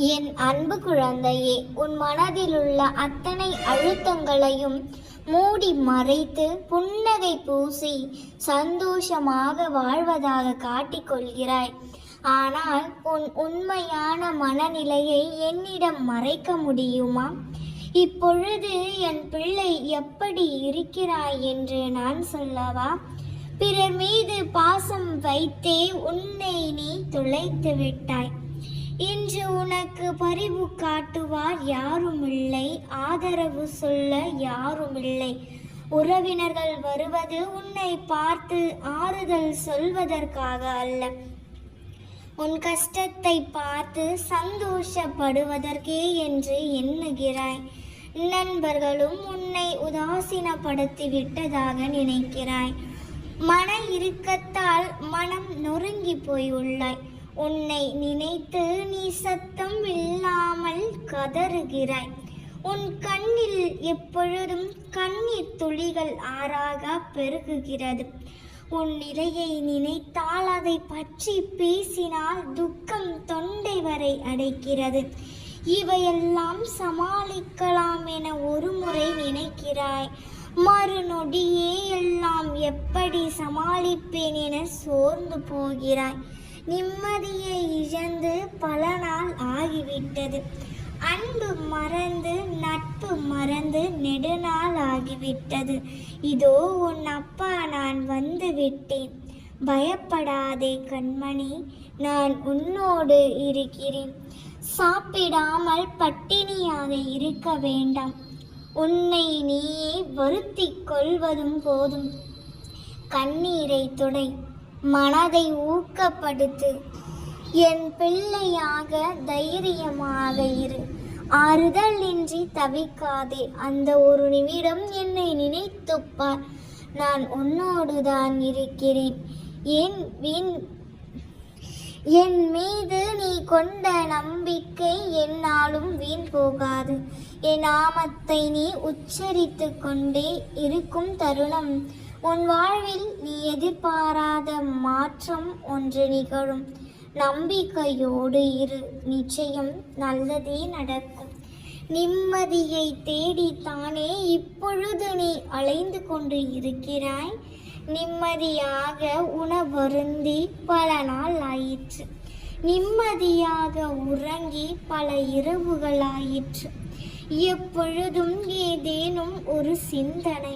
என் அன்பு குழந்தையே, உன் மனதிலுள்ள அத்தனை அழுத்தங்களையும் மூடி மறைத்து புன்னகை பூசி சந்தோஷமாக வாழ்வதாக காட்டிக்கொள்கிறாய். ஆனால் உன் உண்மையான மனநிலையை என்னிடம் மறைக்க முடியுமா? இப்பொழுது என் பிள்ளை எப்படி இருக்கிறாய் என்று நான் சொல்லவா? பிறர் மீது பாசம் வைத்தே உன்னை நீ துளைத்து விட்டாய். இன்று உனக்கு பரிவு காட்டுவார் யாருமில்லை, ஆதரவு சொல்ல யாருமில்லை. உறவினர்கள் வருவது உன்னை பார்த்து ஆறுதல் சொல்வதற்காக அல்ல, உன் கஷ்டத்தை பார்த்து சந்தோஷப்படுவதற்கே என்று எண்ணுகிறாய். நண்பர்களும் உன்னை உதாசீனப்படுத்தி விட்டதாக நினைக்கிறாய். மன இறுக்கத்தால் மனம் நொறுங்கி போய் உள்ளாய். உன்னை நினைத்து நீ சத்தம் இல்லாமல் கதறுகிறாய். உன் கண்ணில் எப்பொழுதும் கண்ணீர் துளிகள் ஆறாக பெருகுகிறது. உன் நிலையை நினைத்தால் அதை பற்றி பேசினால் துக்கம் தொண்டை வரை அடைக்கிறது. இவையெல்லாம் சமாளிக்கலாம் என ஒரு முறை நினைக்கிறாய். மறுநொடியே எல்லாம் எப்படி சமாளிப்பேன் என சோர்ந்து போகிறாய். நிம்மதியை இழந்து பல நாள் ஆகிவிட்டது. அன்பு மறந்து நட்பு மறந்து நெடுநாள் ஆகிவிட்டது. இதோ உன் அப்பா நான் வந்து விட்டேன். பயப்படாதே கண்மணி, நான் உன்னோடு இருக்கிறேன். சாப்பிடாமல் பட்டினியாக இருக்க வேண்டாம். உன்னை நீயே வருத்திக் கொள்வதும் போதும். கண்ணீரை துடை, மனதை ஊக்கப்படுத்து. என் பிள்ளையாக தைரியமாக இரு. ஆறுதல் இன்றி தவிக்காதே. அந்த ஒரு நிமிடம் என்னை நினைத்துப்பார். நான் உன்னோடுதான் இருக்கிறேன். என் மீது நீ கொண்ட நம்பிக்கை என்னாலும் வீண் போகாது. என் நாமத்தை நீ உச்சரித்து கொண்டே இருக்கும் தருணம் உன் வாழ்வில் நீ எதிர்பாராத மாற்றம் ஒன்று நிகழும். நம்பிக்கையோடு இரு, நிச்சயம் நல்லதே நடக்கும். நிம்மதியை தேடித்தானே இப்பொழுது நீ அலைந்து கொண்டு இருக்கிறாய். நிம்மதியாக உணவருந்தி பல நாள் ஆயிற்று. நிம்மதியாக உறங்கி பல இரவுகள் ஆயிற்று. எப்பொழுதும் ஏதேனும் ஒரு சிந்தனை,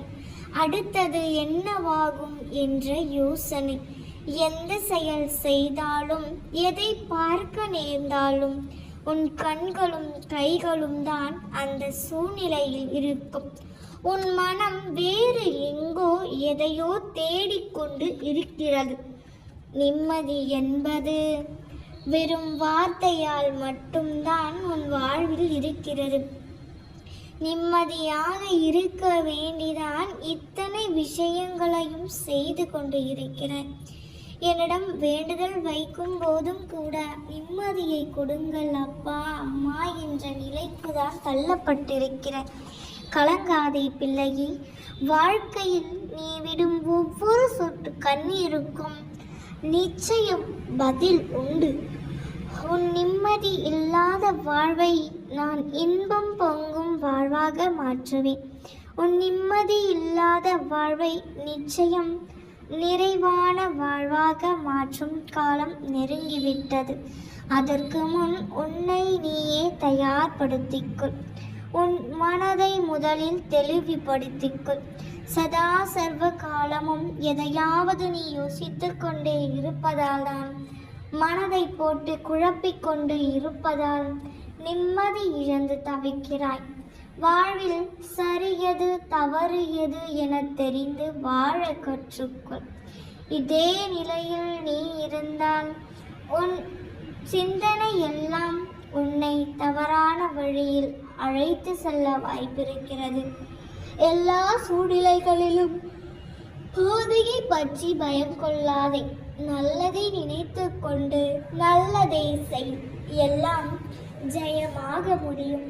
அடுத்தது என்னவாகும் என்ற யோசனை. எந்த செயல் செய்தாலும் எதை பார்க்க நேர்ந்தாலும் உன் கண்களும் கைகளும் தான் அந்த சூழ்நிலையில் இருக்கும். உன் மனம் வேறு எங்கோ எதையோ தேடிக்கொண்டு இருக்கிறது. நிம்மதி என்பது வெறும் வார்த்தையால் மட்டும்தான் உன் வாழ்வில் இருக்கிறது. நிம்மதியாக இருக்க வேண்டிதான் இத்தனை விஷயங்களையும் செய்து கொண்டு இருக்கிறேன். என்னிடம் வேண்டுதல் வைக்கும் போதும் கூட நிம்மதியை கொடுங்கள் அப்பா அம்மா என்ற நிலைக்கு தான் தள்ளப்பட்டிருக்கிறேன். கலங்காதே பிள்ளையே, வாழ்க்கையில் நீ விடும் ஒவ்வொரு சொட்டு கண்ணீருக்கும் நிச்சயம் பதில் உண்டு. உன் நிம்மதி இல்லாத வாழ்வை நான் இன்பம் பொங்கும் வாழ்வாக மாற்றுவேன். உன் நிம்மதி இல்லாத வாழ்வை நிச்சயம் நிறைவான வாழ்வாக மாற்றும் காலம் நெருங்கிவிட்டது. அதற்கு முன் உன்னை நீயே தயார்படுத்திக்கொள். உன் மனதை முதலில் தெளிவுபடுத்திக்கொள். சதா சர்வ காலமும் எதையாவது நீ யோசித்து கொண்டே இருப்பதால் தான், மனதை போட்டு குழப்பிக்கொண்டு இருப்பதால் நிம்மதி இழந்து தவிக்கிறாய். வாழ்வில் சரியது தவறு எது என தெரிந்து வாழ கற்றுக்கொள். இதே நிலையில் நீ இருந்தால் உன் சிந்தனை எல்லாம் உன்னை தவறான வழியில் அழைத்து செல்ல வாய்ப்பிருக்கிறது. எல்லா சூழ்நிலைகளிலும் போதையை பற்றி பயம் கொள்ளாதே. நல்லதை நினைத்து கொண்டு நல்லதை செய். எல்லாம் ஜெயமாக முடியும்.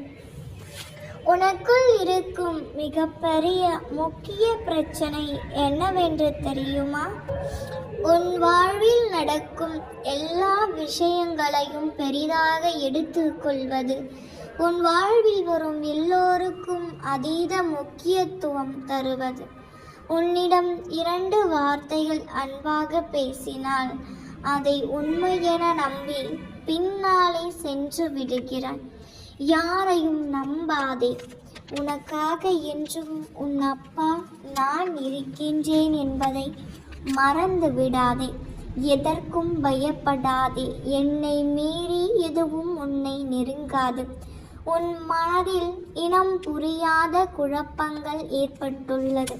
உனக்குள் இருக்கும் மிகப்பெரிய முக்கிய பிரச்சனை என்னவென்று தெரியுமா? உன் வாழ்வில் நடக்கும் எல்லா விஷயங்களையும் பெரிதாக எடுத்துக்கொள்வது. உன் வாழ்வில் வரும் எல்லோருக்கும் அதீத முக்கியத்துவம் தருவது. உன்னிடம் 2 வார்த்தைகள் அன்பாக பேசினால் அதை உண்மையென நம்பி பின்னாலே சென்று விடுகிறாய். யாரையும் நம்பாதே. உனக்காக என்றும் உன் அப்பா நான் இருக்கின்றேன் என்பதை மறந்து விடாதே. எதற்கும் பயப்படாதே. என்னை மீறி எதுவும் உன்னை நெருங்காது. உன் மனதில் இனம் புரியாத குழப்பங்கள் ஏற்பட்டுள்ளது.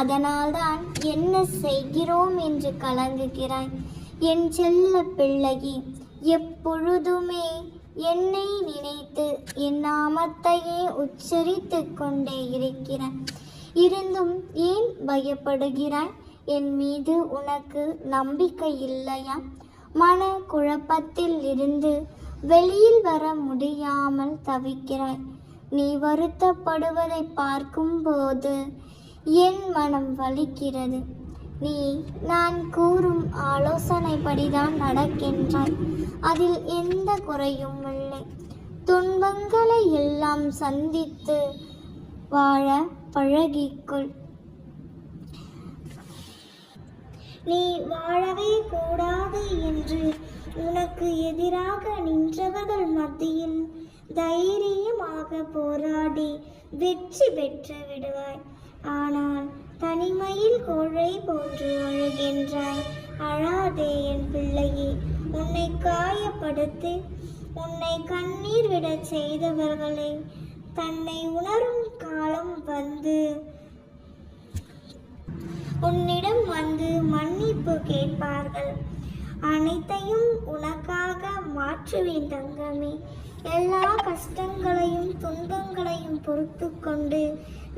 அதனால்தான் என்ன செய்கிறோம் என்று கலங்குகிறாய். என் செல்ல பிள்ளையே, எப்பொழுதுமே என்னை நினைத்து என் நாமத்தையே உச்சரித்து கொண்டே இருக்கிறாய். இருந்தும் ஏன் பயப்படுகிறாய்? என் மீது உனக்கு நம்பிக்கை இல்லையா? மன குழப்பத்தில் இருந்து வெளியில் வர முடியாமல் தவிக்கிறாய். நீ வருத்தப்படுவதை பார்க்கும்போது என் மனம் வலிக்கிறது. நீ நான் கூறும் ஆலோசனைப்படிதான் நடக்கின்றாய். அதில் எந்த குறையும் இல்லை. துன்பங்களை எல்லாம் சந்தித்து வாழ பழகிக்கொள். நீ வாழவே கூடாது என்று உனக்கு எதிராக நின்றவர்கள் மத்தியில் தைரியமாக போராடி வெற்றி பெற்று விடுவாய். ஆனால் தனிமையில் கோழை போன்று அழுகின்றாய். அழாதே என் பிள்ளையே. உன்னை காயப்படுத்தி உன்னை கண்ணீர் விடச் செய்தவர்களை தன்னை உணரும் காலம் வந்து உன்னிடம் வந்து மன்னிப்பு கேட்பார்கள். அனைத்தையும் உனக்காக மாற்றுவேன் தங்கமே. எல்லா கஷ்டங்களையும் துன்பங்களையும் பொறுத்து கொண்டு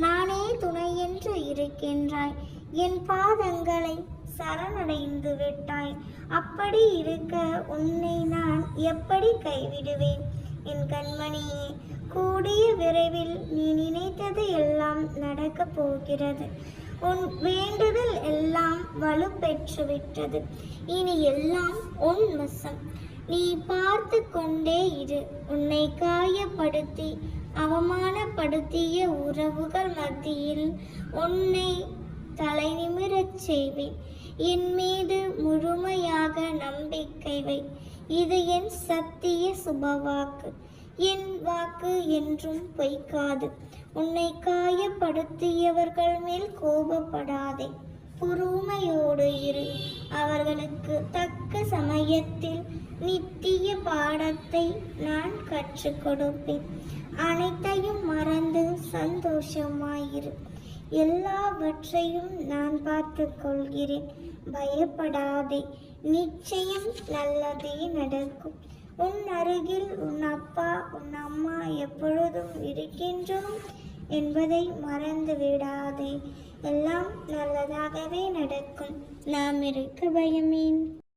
நானே துணை என்று இருக்கின்றாய். என் பாதங்களை சரணடைந்து விட்டாய். அப்படி இருக்க உன்னை நான் எப்படி கைவிடுவேன்? என் கண்மணியே, கூடிய விரைவில் நீ நினைத்தது எல்லாம் நடக்கப் போகிறது. உன் வேண்டுதல் எல்லாம் வலுப்பெற்றுவிட்டது. இனி எல்லாம் உன் வசம். நீ பார்த்து கொண்டே இரு. உன்னை காயப்படுத்தி அவமானப்படுத்திய உறவுகள் மத்தியில் உன்னை தலை நிமிரச் செய்வேன். என் மீது முழுமையாக நம்பிக்கை வை. இது என் சத்திய சுபவாக்கு. என் வாக்கு என்றும் பொய்க்காது. உன்னை காயப்படுத்தியவர்கள் மேல் கோபப்படாதே. பொறுமையோடு இரு. அவர்களுக்கு தக்க சமயத்தில் நித்திய பாடத்தை நான் கற்றுக் கொடுப்பேன். அனைத்தையும் மறந்து சந்தோஷமாயிரு. எல்லாவற்றையும் நான் பார்த்து கொள்கிறேன். பயப்படாதே. நிச்சயம் நல்லதே நடக்கும். உன் அருகில் உன் அப்பா உன் அம்மா எப்பொழுதும் இருக்கின்றோம் என்பதை மறந்து விடாதே. எல்லாம் நல்லதாகவே நடக்கும். நாம் இருக்க பயமேன்.